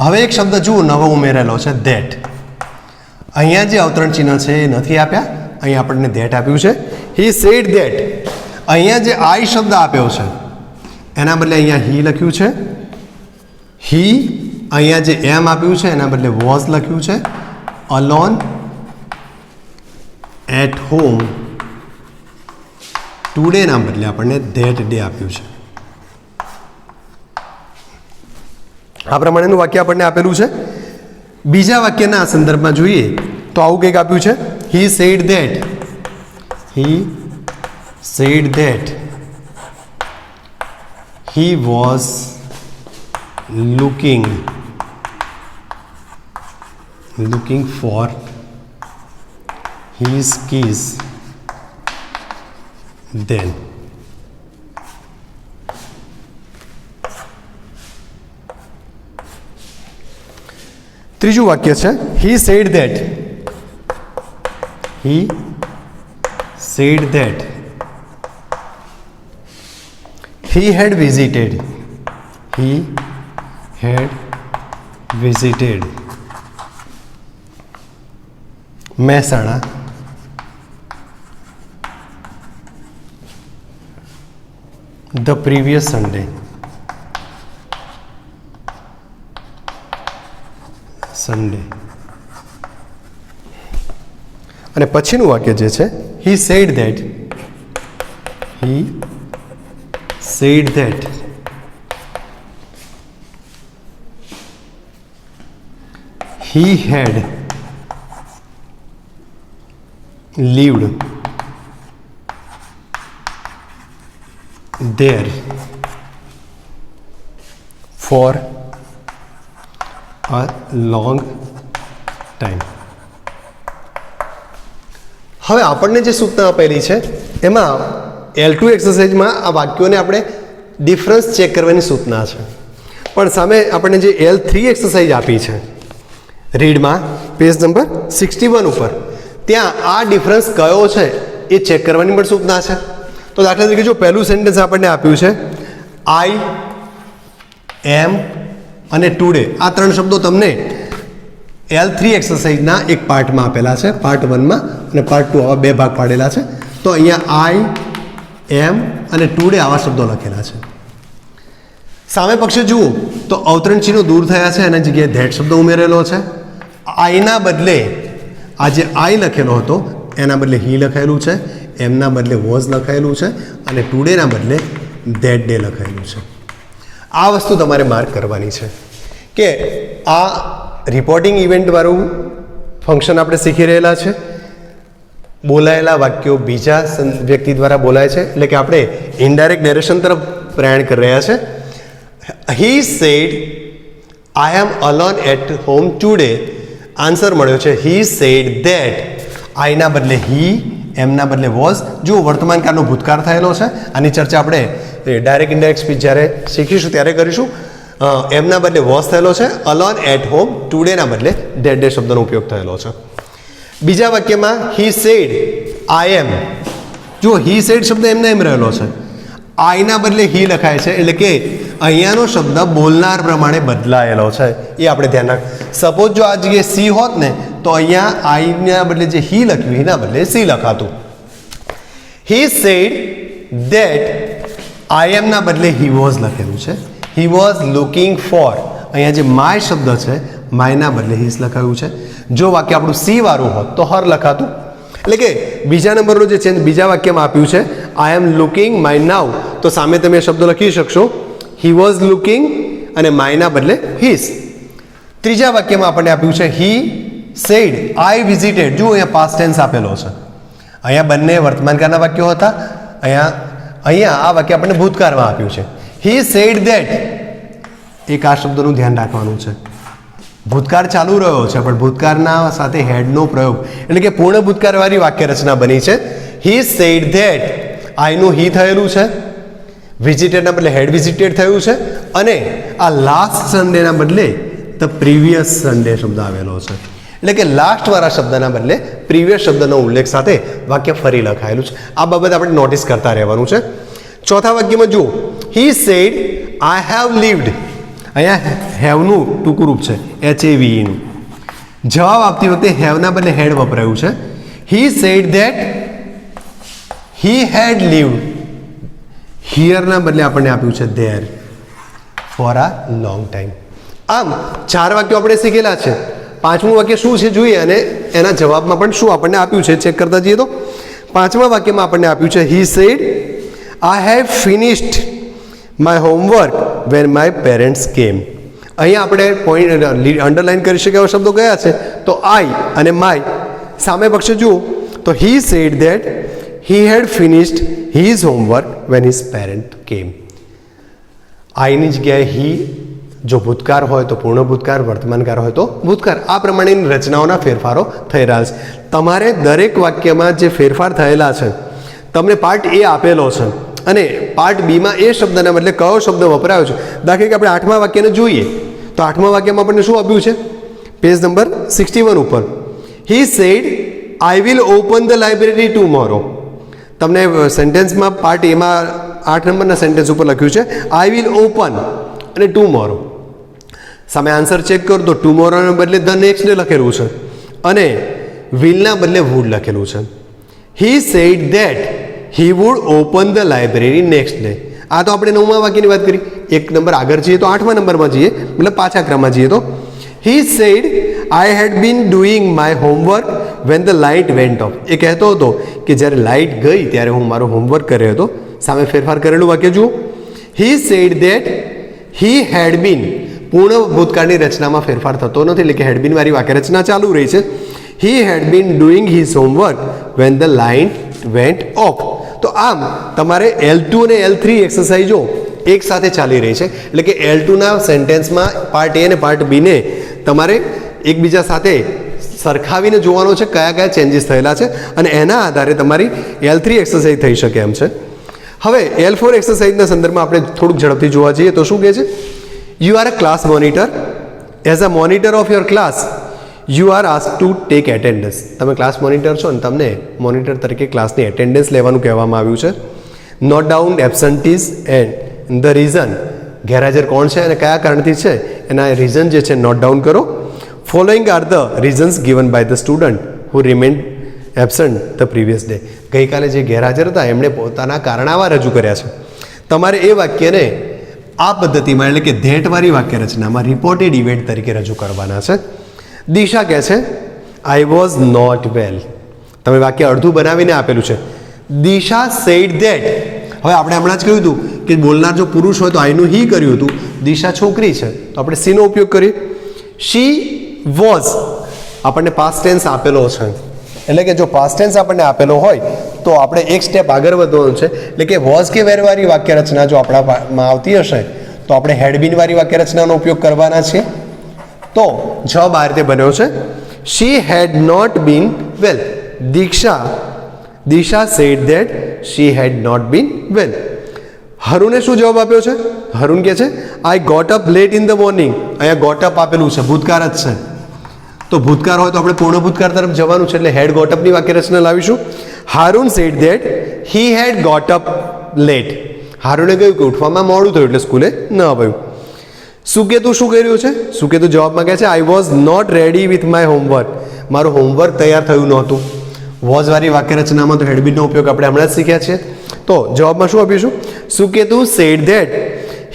હવે એક શબ્દ જુઓ નવો ઉમેરેલો છે, ધેટ. અહીંયા જે અવતરણ ચિહ્ન છે એ નથી આપ્યા, અહીંયા આપણને ધેટ આપ્યું છે. He said that. અહીંયા જે આઈ શબ્દ આપ્યો છે એના બદલે અહીંયા હી લખ્યું છે. હી અહીંયા જે એમ આપ્યું છે એના બદલે વોઝ લખ્યું છે. અલોન એટ હોમ ટુડેના બદલે આપણને ધેટ ડે આપ્યું છે. આ પ્રમાણેનું વાક્ય આપણને આપેલું છે. બીજા વાક્યના સંદર્ભમાં જોઈએ તો આવું કંઈક આપ્યું છે. He said that, he said that he was looking for his keys then. ત્રીજું વાક્ય છે. he said that, he said that he had visited, he had visited Mehsana the previous Sunday. અને પછીનું વાક્ય જે છે he said that, he said that he had lived there for a long time. હવે આપણને જે સૂચના આપેલી છે એમાં L2 એક્સરસાઇઝમાં આ વાક્યોને આપણે ડિફરન્સ ચેક કરવાની સૂચના છે, પણ સામે આપણને જે L3 એક્સરસાઇઝ આપી છે રીડમાં પેજ નંબર 61 ઉપર, ત્યાં આ ડિફરન્સ કયો છે એ ચેક કરવાની પણ સૂચના છે. તો દાખલા તરીકે જો પહેલું સેન્ટેન્સ આપણને આપ્યું છે આઈ એમ અને ટુડે, આ 3 શબ્દો તમને L3 એક્સરસાઇઝના એક પાર્ટમાં આપેલા છે, પાર્ટ 1માં અને પાર્ટ 2, આવા 2 ભાગ પાડેલા છે. તો અહીંયા આઈ એમ અને ટુડે આવા શબ્દો લખેલા છે. સામે પક્ષે જુઓ તો અવતરણ ચિહ્નો દૂર થયા છે, એના જગ્યાએ ધેટ શબ્દ ઉમેરેલો છે. આઈના બદલે આ જે આઈ લખેલો હતો એના બદલે હી લખાયેલું છે, એમના બદલે વોઝ લખાયેલું છે અને ટુડેના બદલે ધેટ ડે લખાયેલું છે. આ વસ્તુ તમારે માર્ક કરવાની છે કે આ રિપોર્ટિંગ ઇવેન્ટવાળું ફંક્શન આપણે શીખી રહેલા છે. બોલાયેલા વાક્યો બીજા વ્યક્તિ દ્વારા બોલાય છે, એટલે કે આપણે ઇનડાયરેક્ટ નેરેશન તરફ પ્રયાણ કરી રહ્યા છે. He said I am alone at home today. Answer મળ્યો છે હી સેડ ધેટ. આઈના બદલે હી, એમના બદલે વોઝ. જો વર્તમાનકાળનો ભૂતકાળ થયેલો છે. આની ચર્ચા આપણે ડાયરેક્ટ ઇનડાયરેક્ટ સ્પીચ જ્યારે શીખીશું ત્યારે કરીશું. એમના બદલે વોઝ થયેલો છે. અલોન એટ હોમ ટુડેના બદલે ધેટ ડે શબ્દનો ઉપયોગ થયેલો છે. બીજા વાક્યમાં હી સેડ આઈ એમ. જો હી સેડ શબ્દ એમને એમ રહેલો છે, આઈના બદલે હી લખાય છે, એટલે કે અહીંયાનો શબ્દ બોલનાર પ્રમાણે બદલાયેલો છે એ આપણે ધ્યાન રાખ. સપોઝ જો આ જગ્યાએ સી હોત ને તો અહીંયા આઈના બદલે જે હી લખ્યું એના બદલે સી લખાતું. હી સેડ ધેટ આઈ એમના બદલે હી વોઝ લખેલું છે. હી વોઝ લુકિંગ ફોર, અહીંયા જે માય શબ્દ છે માયના બદલે હીસ લખાયું છે. જો વાક્ય આપણું સી વાળું હોત તો હર લખાતું. એટલે કે બીજા નંબરનું જે ચેન્જ બીજા વાક્યમાં આપ્યું છે આઈ એમ લુકિંગ માય નાવ, તો સામે તમે શબ્દ લખી શકશો હી વોઝ લુકિંગ અને માયના બદલે હીસ. ત્રીજા વાક્યમાં આપણને આપ્યું છે હી સેડ આઈ વિઝિટેડ. જો અહીંયા પાસ્ટ ટેન્સ આપેલો છે. અહીંયા બંને વર્તમાનકાળના વાક્યો હતા. અહીંયા આ વાક્ય આપણને ભૂતકાળમાં આપ્યું છે. He said that. એક આ શબ્દનું ધ્યાન રાખવાનું છે. ભૂતકાળ ચાલુ રહ્યો છે પણ ભૂતકાળના સાથે હેડનો પ્રયોગ એટલે કે પૂર્ણ ભૂતકાળવાળી વાક્ય રચના બની છે. હી સેડ ધેટ આઈનું હી થયેલું છે, વિઝિટેડના બદલે હેડ વિઝિટેડ થયું છે અને આ લાસ્ટ સન્ડેના બદલે ધ પ્રીવિયસ સન્ડે શબ્દ આવેલો છે. એટલે કે લાસ્ટ વાળા શબ્દના બદલે પ્રીવિયસ શબ્દનો ઉલ્લેખ સાથે વાક્ય ફરી લખાયેલું છે. આ બાબત આપણે નોટિસ કરતા રહેવાનું છે. ચોથા વાક્યમાં જુઓ હી સેડ આઈ હેવ લીવડ. અહીંયા હેવનું ટૂંકું રૂપ છે HAVEનું. જવાબ આપતી વખતે હેવના બદલે હેડ વપરાયું છે. હી સેડ ધેટ હી હેડ લીવડ. હિયરના બદલે આપણને આપ્યું છે ધેર ફોર આ લોંગ ટાઈમ. આમ 4 વાક્યો આપણે શીખેલા છે. 5મું વાક્ય શું છે જોઈએ અને એના જવાબમાં પણ શું આપણને આપ્યું છે ચેક કરતા જઈએ. તો 5મા વાક્યમાં આપણને આપ્યું છે he said I have finished my homework when my parents કેમ. અહીંયા આપણે પોઈન્ટ અંડરલાઇન કરી શકીએ એવા શબ્દો કયા છે તો આઈ અને માય. સામે પક્ષે જુઓ તો he said that he had finished his homework when his parent came. આઈની જગ્યાએ હી જો ભૂતકાળ હોય તો પૂર્ણ ભૂતકાળ, વર્તમાનકાળ હોય તો ભૂતકાળ. આ પ્રમાણેની રચનાઓના ફેરફારો થઈ રહ્યા છે. તમારે દરેક વાક્યમાં જે ફેરફાર થયેલા છે તમને પાર્ટ એ આપેલો છે અને પાર્ટ બીમાં એ શબ્દના બદલે કયો શબ્દ વપરાયો છે. દાખલા કે આપણે 8મા વાક્યને જોઈએ તો 8મા વાક્યમાં આપણને શું આપ્યું છે પેજ નંબર 61 ઉપર હી said I will open the library tomorrow. તમને સેન્ટેન્સમાં પાર્ટ એમાં 8 નંબરના સેન્ટેન્સ ઉપર લખ્યું છે આઈ વિલ ઓપન અને ટુમોરો. સામે આન્સર ચેક કરો તો ટુમોરોના બદલે ધ નેક્સ્ટ ડે લખેલું છે અને વિલના બદલે વુડ લખેલું છે. He said that he would open the library next day. આ તો આપણે 9મા વાક્યની વાત કરી. એક નંબર આગળ જઈએ તો 8મા નંબરમાં જઈએ મતલબ પાછા ક્રમમાં જઈએ તો he said I had been doing my homework when the light went off. એ કહેતો હતો કે જ્યારે લાઇટ ગઈ ત્યારે હું મારો હોમવર્ક કર્યો હતો. સામે ફેરફાર કરેલું વાક્ય જુઓ હી સેડ ધેટ હી હેડ બીન. પૂર્ણ ભૂતકાળની રચનામાં ફેરફાર થતો નથી એટલે કે હેડ બીન વાળી વાક્ય રચના ચાલુ રહી છે. He had been doing his homework when the light went off. તો આમ તમારે L2 અને L3 એક્સરસાઇઝો એક સાથે ચાલી રહી છે એટલે કે L2ના સેન્ટેન્સમાં પાર્ટ એ અને પાર્ટ બીને તમારે એકબીજા સાથે સરખાવીને જોવાનો છે કયા કયા ચેન્જીસ થયેલા છે અને એના આધારે તમારી L3 એક્સરસાઇઝ થઈ શકે એમ છે. હવે L4 એક્સરસાઇઝના સંદર્ભમાં આપણે થોડુંક ઝડપથી જોવા જઈએ તો શું કહે છે you are a class monitor. As a monitor of your class you are ask to take attendance. તમે ક્લાસ મોનિટર છો અને તમને મોનિટર તરીકે ક્લાસની એટેન્ડન્સ લેવાનું કહેવામાં આવ્યું છે. Note down absentees and the reason. ગેરહાજર કોણ છે અને કયા કારણથી છે એના રીઝન જે છે નોટ ડાઉન કરો. Following are the reasons given by the student who remained absent the previous day. ગઈકાલે જે ગેરહાજર હતા એમણે પોતાના કારણાવા રજૂ કર્યા છે. તમારે એ વાક્યને આ પદ્ધતિમાં એટલે કે ધેટવાળી વાક્ય રચનામાં રિપોર્ટેડ ઇવેન્ટ તરીકે રજૂ કરવાના છે. દિશા કહે છે આઈ વોઝ નોટ વેલ. તમે વાક્ય અડધું બનાવીને આપેલું છે દિશા સેડ ધેટ. હવે આપણે હમણાં જ કહ્યું હતું કે બોલનાર જો પુરુષ હોય તો આઈનું હી કર્યું હતું. દિશા છોકરી છે તો આપણે સીનો ઉપયોગ કરીએ. શી વોઝ આપણને પાસ્ટ ટેન્સ આપેલો છે એટલે કે જો પાસ્ટ ટેન્સ આપણને આપેલો હોય તો આપણે એક સ્ટેપ આગળ વધવાનું છે એટલે કે વોઝ કે વેર વાળી વાક્ય રચના જો આપણામાં આવતી હશે તો આપણે હેડ બીન વાળી વાક્ય રચનાનો ઉપયોગ કરવાના છીએ. તો જવાબ આ રીતે બન્યો છે she had not been well. Disha said that she had not been well. હરુને શું જવાબ આપ્યો છે હરુન કહે છે I got up late in the morning. અહીંયા ગોટ અપ આપેલું છે ભૂતકાળ જ છે તો ભૂતકાળ હોય તો આપણે પૂર્ણ ભૂતકાળ તરફ જવાનું છે એટલે હેડ ગોટ અપની વાક્ય રચના લાવીશું. Harun said that he had got up late. હારુને કહ્યું કે ઉઠવામાં મોડું થયું એટલે સ્કૂલે ન આવ્યું. સુકેતુ શું કર્યું છે? સુકેતુ જવાબમાં કહે છે I was not ready with my homework. મારું હોમવર્ક તૈયાર થયું નહોતું. વોઝવાળી વાક્ય રચનામાં તો હેડબીનનો ઉપયોગ આપણે હમણાં જ શીખ્યા છે. તો જવાબમાં શું આપીશું? Suketu said that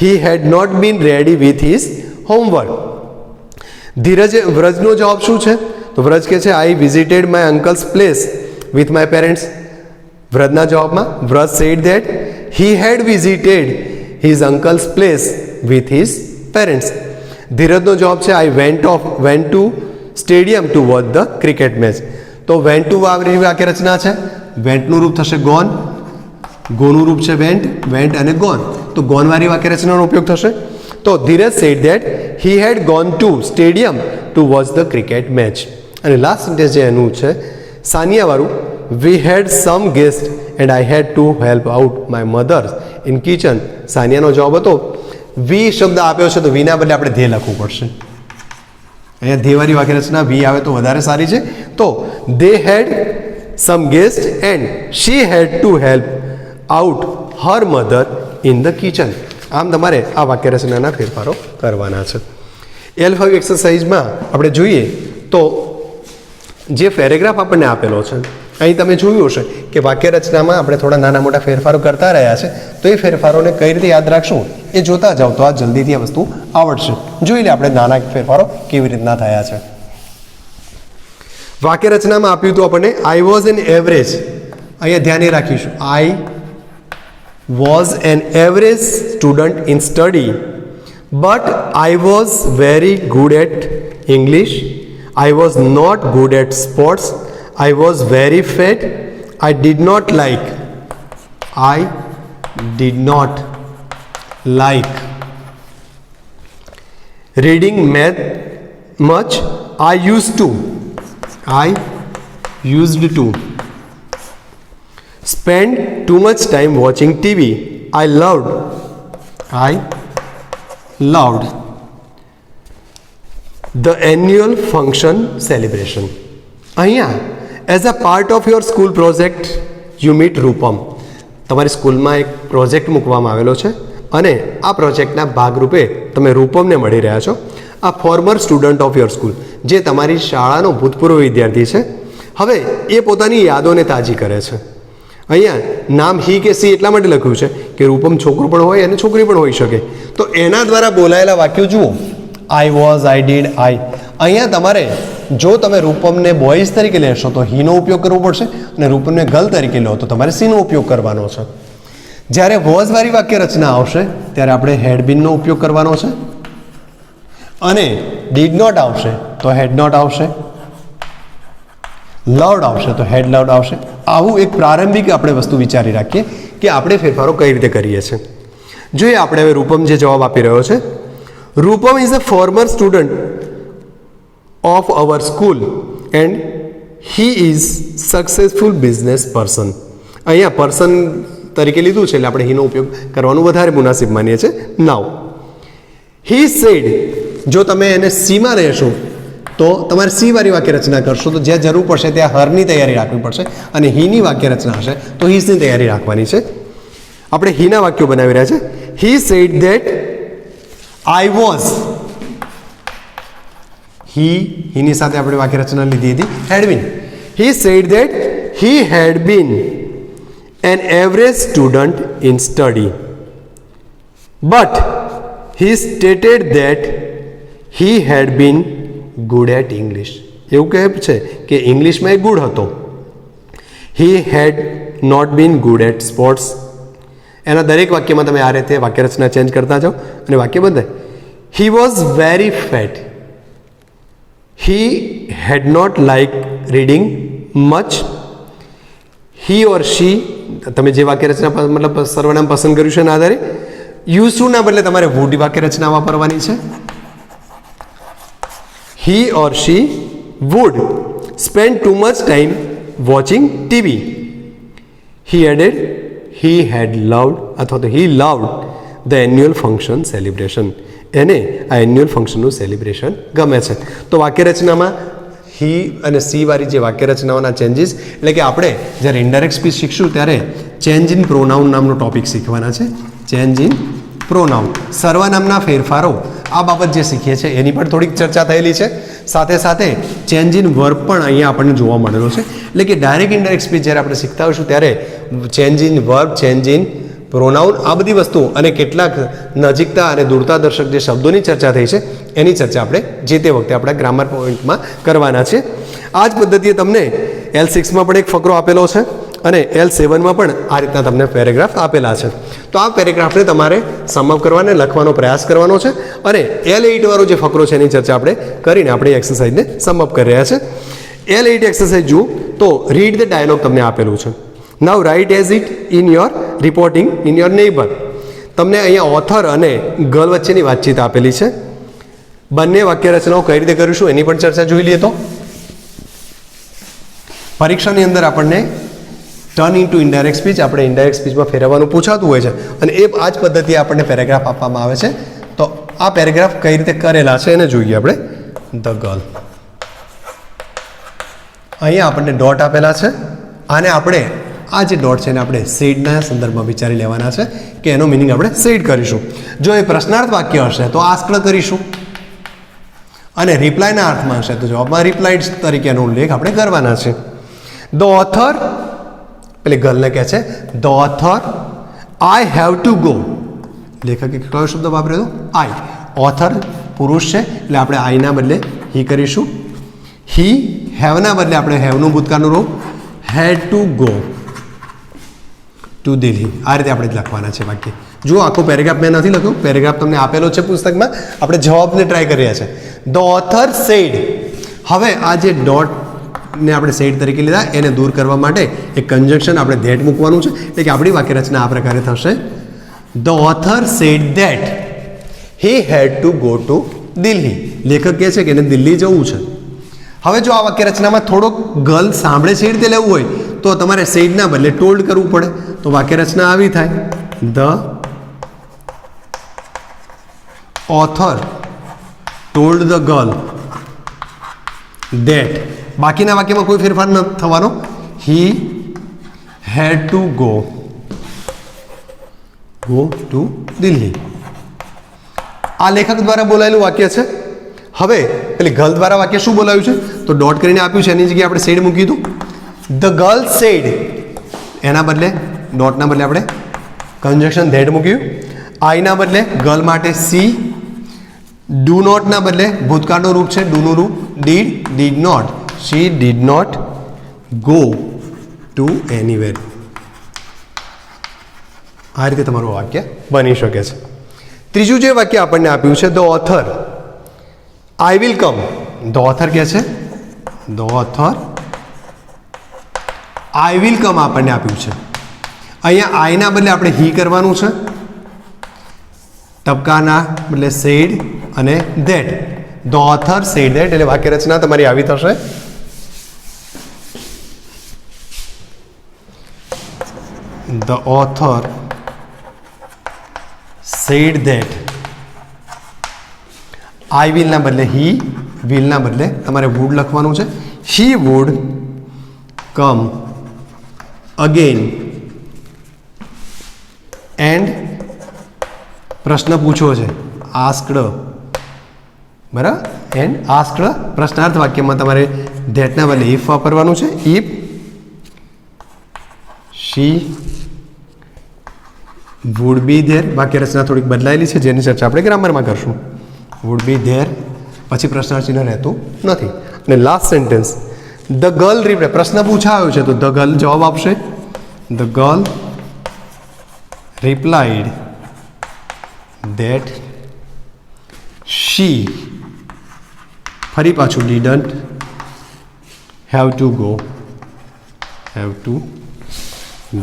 he had not been ready with his homework. વ્રજનો જવાબ શું છે? તો વ્રજ કહે છે I visited my uncle's place with my parents. વ્રજના જવાબમાં Vraj said that he had visited his uncle's place with his parents. ધીરજનો જવાબ છે I went to stadium to watch the cricket match. તો વેન્ટ ટુ વાળી વાક્ય રચના છે. વેન્ટનું રૂપ થશે ગોન, ગોનું રૂપ છે વેન્ટ અને ગોન. તો ગોનવાળી વાક્ય રચનાનો ઉપયોગ થશે. તો Dhiraj said that he had gone to stadium to watch the cricket match. અને લાસ્ટ સેન્ટેન્સ જે એનું છે સાનિયાવાળું, we had some guest and I had to help out my mother's in kitchen. સાનિયાનો જવાબ હતો વી શબ્દ આપ્યો છે તો વીના બદલે આપણે ધ્યેય લખવું પડશે. અહીંયા ધ્યેયવાળી વાક્ય રચના વી આવે તો વધારે સારી છે. તો they had some guest and she had to help out her mother in the kitchen. આમ તમારે આ વાક્ય રચનાના ફેરફારો કરવાના છે. L5 એક્સરસાઇઝમાં આપણે જોઈએ તો જે પેરેગ્રાફ આપણને આપેલો છે અહીં તમે જોયું હશે કે વાક્ય રચનામાં આપણે થોડા નાના મોટા ફેરફારો કરતા રહ્યા છે. તો એ ફેરફારોને કઈ રીતે યાદ રાખશું એ જોતા જાઓ તો આ જલ્દીથી આ વસ્તુ આવડશે. જોઈ લે આપણે નાના ફેરફારો કેવી રીતના થયા છે. વાક્ય રચનામાં આપ્યું હતું આપણને આઈ વોઝ એન એવરેજ. અહીંયા ધ્યાને રાખીશું I was an average student in study but I was very good at English. I was not good at sports. I was very fat. I did not like reading much. I used to spend too much time watching TV. I loved the annual function celebration. અહીંયા as a part of your school project you meet Roopam. તમારી સ્કૂલમાં એક પ્રોજેક્ટ મૂકવામાં આવેલો છે અને આ પ્રોજેક્ટના ભાગરૂપે તમે રૂપમને મળી રહ્યા છો. આ former student of your school, જે તમારી શાળાનો ભૂતપૂર્વ વિદ્યાર્થી છે, હવે એ પોતાની યાદોને તાજી કરે છે. અહીંયા નામ હી કે સી એટલા માટે લખ્યું છે કે રૂપમ છોકરો પણ હોય અને છોકરી પણ હોઈ શકે. તો એના દ્વારા બોલાયેલા વાક્યો જુઓ. આઈ વોઝ, આઈ ડીડ, આઈ. અહીંયા તમારે જો તમે રૂપમને બોયઝ તરીકે લેશો તો હીનો ઉપયોગ કરવો પડશે અને રૂપમને ગર્લ તરીકે લો તો તમારે સીનો ઉપયોગ કરવાનો છે. જ્યારે વોઝવાળી વાક્ય રચના આવશે ત્યારે આપણે હેડબીનનો ઉપયોગ કરવાનો છે અને ડીડ નોટ આવશે તો હેડ નોટ આવશે, લવડ આવશે તો હેડ લવડ આવશે. આવું એક પ્રારંભિક આપણે વસ્તુ વિચારી રાખીએ કે આપણે ફેરફારો કઈ રીતે કરીએ છીએ. જોઈએ આપણે હવે રૂપમ જે જવાબ આપી રહ્યો છે. Rupam is a former student of our school and he is successful business person. અહીંયા પર્સન તરીકે લીધું છે એટલે આપણે હીનો ઉપયોગ કરવાનું વધારે મુનાસિબ માનીએ છીએ. નાવ he said, જો તમે એને સીમાં રહેશો તો તમારે સી વાળી વાક્ય રચના કરશો તો જ્યાં જરૂર પડશે ત્યાં હરની તૈયારી રાખવી પડશે અને હીની વાક્ય રચના હશે તો હીઝની તૈયારી રાખવાની છે. આપણે હીના વાક્યો બનાવી રહ્યા છે. he said that I was, હીની સાથે આપણે વાક્ય રચના લીધી હતી had been. He said that he had been an average student in study but he stated that he had been good at English. એવું કહે છે કે ઇંગ્લિશમાં એ ગુડ હતો. he had not been good at sports. એના દરેક વાક્યમાં તમે આ રીતે વાક્ય રચના ચેન્જ કરતા જાઓ અને વાક્ય બદલાય. he was very fat. he had not liked reading much. he or she, તમે જે વાક્ય રચના મતલબ સર્વનામ પસંદ કર્યું છે એના આધારે યુઝ ટુ ના બદલે તમારે વુડ વાક્ય રચના વાપરવાની છે. he or she would spend too much time watching TV. he added he had loved અથવા તો he loved the annual function celebration. એને આ એન્યુઅલ ફંક્શનનું સેલિબ્રેશન ગમે છે. તો વાક્ય રચનામાં હી અને સી વાળી જે વાક્ય રચનાઓના ચેન્જીસ, એટલે કે આપણે જ્યારે ઇનડાયરેક્ટ સ્પીચ શીખશું ત્યારે ચેન્જ ઇન પ્રોનાઉન નામનો ટોપિક શીખવાના છે. ચેન્જ ઇન પ્રોનાઉન, સર્વનામના ફેરફારો, આ બાબત જે શીખીએ છીએ એની પણ થોડીક ચર્ચા થયેલી છે. સાથે સાથે ચેન્જ ઇન વર્બ પણ અહીંયા આપણને જોવા મળેલો છે. એટલે કે ડાયરેક્ટ ઇનડાયરેક્ટ સ્પીચ જ્યારે આપણે શીખતા હોઈશું ત્યારે change in verb, change in pronoun, આ બધી વસ્તુઓ અને કેટલાક નજીકતા અને દૂરતા દર્શક જે શબ્દોની ચર્ચા થઈ છે એની ચર્ચા આપણે જે તે વખતે આપણા ગ્રામર પોઈન્ટમાં કરવાના છે. આ જ પદ્ધતિએ તમને L6માં પણ એક ફકરો આપેલો છે અને L7માં પણ આ રીતના તમને પેરેગ્રાફ આપેલા છે. તો આ પેરેગ્રાફને તમારે સમઅપ કરવાને લખવાનો પ્રયાસ કરવાનો છે અને L8 વાળો જે ફકરો છે એની ચર્ચા આપણે કરીને આપણી એક્સરસાઇઝને સમઅપ કરી રહ્યા છે. L8 એક્સરસાઇઝ જુઓ તો રીડ ધ ડાયલોગ તમને આપેલું છે. Now write as it in your reporting in your neighbour. તમને અહીંયા ઓથર અને ગર્લ વચ્ચેની વાતચીત આપેલી છે. બંને વાક્ય રચનાઓ કઈ રીતે કરીશું એની પણ ચર્ચા જોઈ લઈએ. તો પરીક્ષાની અંદર આપણને ટર્ન ઇન્ટુ ઇનડાયરેક્ટ સ્પીચ, આપણે ઇનડાયરેક્ટ સ્પીચમાં ફેરવવાનું પૂછાતું હોય છે અને એ આ જ પદ્ધતિએ આપણને પેરેગ્રાફ આપવામાં આવે છે. તો આ પેરેગ્રાફ કઈ રીતે કરેલા છે એને જોઈએ આપણે. ધ ગર્લ, અહીંયા આપણને ડોટ આપેલા છે અને આપણે આ જે ડોટ છે એને આપણે સેડના સંદર્ભમાં વિચારી લેવાના છે કે એનો મિનિંગ આપણે સેડ કરીશું. જો એ પ્રશ્નાર્થ વાક્ય હશે તો આસ્કડ કરીશું અને રિપ્લાયના અર્થમાં હશે તો જવાબમાં રિપ્લાઇડ તરીકેનો ઉલ્લેખ આપણે કરવાના છે. ધ ઓથર, પેલી ગર્લને કહે છે the author I have to go. લેખકે કયો શબ્દ વાપર્યો હતો? આઈ. ઓથર પુરુષ છે એટલે આપણે આઈના બદલે હી કરીશું. હી, હેવના બદલે આપણે હેવનું ભૂતકાળનું રૂપ હેડ ટુ ગો ટુ દિલ્હી. આ રીતે આપણે લખવાના છે વાક્ય. જુઓ આખો પેરેગ્રાફ મેં નથી લખ્યો, પેરેગ્રાફ તમને આપેલો છે પુસ્તકમાં, આપણે જવાબને ટ્રાય કરી રહ્યા છે. The author said. હવે આ જે ડોટને આપણે સેડ તરીકે લીધા એને દૂર કરવા માટે એક કન્જક્શન આપણે ધેટ મૂકવાનું છે, એટલે કે આપણી વાક્ય રચના આ પ્રકારે થશે. The author said that he had to go to Delhi. લેખક કહે છે કે એને દિલ્હી જવું છે. હવે જો આ વાક્ય રચનામાં થોડોક ગર્લ સાંભળે છે એ રીતે લેવું હોય તો તમારે સેડના બદલે ટોલ્ડ કરવું પડે. તો વાક્ય રચના આવી થાય. The author told the girl that. બાકીના વાક્યમાં કોઈ ફેરફાર ન થવાનો. He had to go to Delhi. આ લેખક દ્વારા બોલાયેલું વાક્ય છે. હવે પેલી ગર્લ દ્વારા વાક્ય શું બોલાવ્યું છે તો ડોટ કરીને આપ્યું છે, એની જગ્યાએ આપણે સેડ મૂકી દીધું. ધ ગર્લ સેડ, એના બદલે ડોટના બદલે આપણે કન્જક્શન ધેટ મૂક્યું. આઈના બદલે ગર્લ માટે સી. ડુ નોટના બદલે ભૂતકાળનું રૂપ છે ડુનું રૂપ did not. She did not go to anywhere. આ રીતે તમારું વાક્ય બની શકે છે. ત્રીજું જે વાક્ય આપણને આપ્યું છે the author I will come. The author કહે છે the author I will come આપણને આપ્યું છે. અહીંયા આઈના બદલે આપણે હી કરવાનું છે, ટપકાના બદલે સેડ અને that. The author said that એટલે વાક્ય રચના તમારી આવી થશે. The author said that. I વિલના બદલે હી, વિલના બદલે તમારે વુડ લખવાનું છે. He would come again and પ્રશ્ન પૂછો છે આસ્કડ. બરાબર? એન્ડ આસ્કડ પ્રશ્નાર્થ વાક્યમાં તમારે ધેટના બદલે ઇફ વાપરવાનું છે. If she would be there. વાક્ય રચના થોડીક બદલાયેલી છે જેની ચર્ચા આપણે ગ્રામરમાં કરશું. વુડ બી ધેર પછી પ્રશ્નાર્થ ચિહ્ન રહેતું નથી. અને last sentence the girl reply. પ્રશ્ન પૂછાયો છે તો ધ ગર્લ જવાબ આપશે. The girl replied that she, ફરી પાછું didn't have to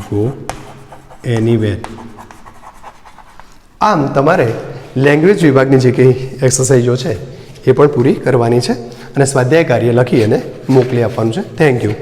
go anywhere. આમ તમારે લેંગ્વેજ વિભાગની જે કંઈ એક્સરસાઇઝો છે એ પણ પૂરી કરવાની છે અને સ્વાધ્યાય કાર્ય લખી અને મોકલી આપવાનું છે. Thank you.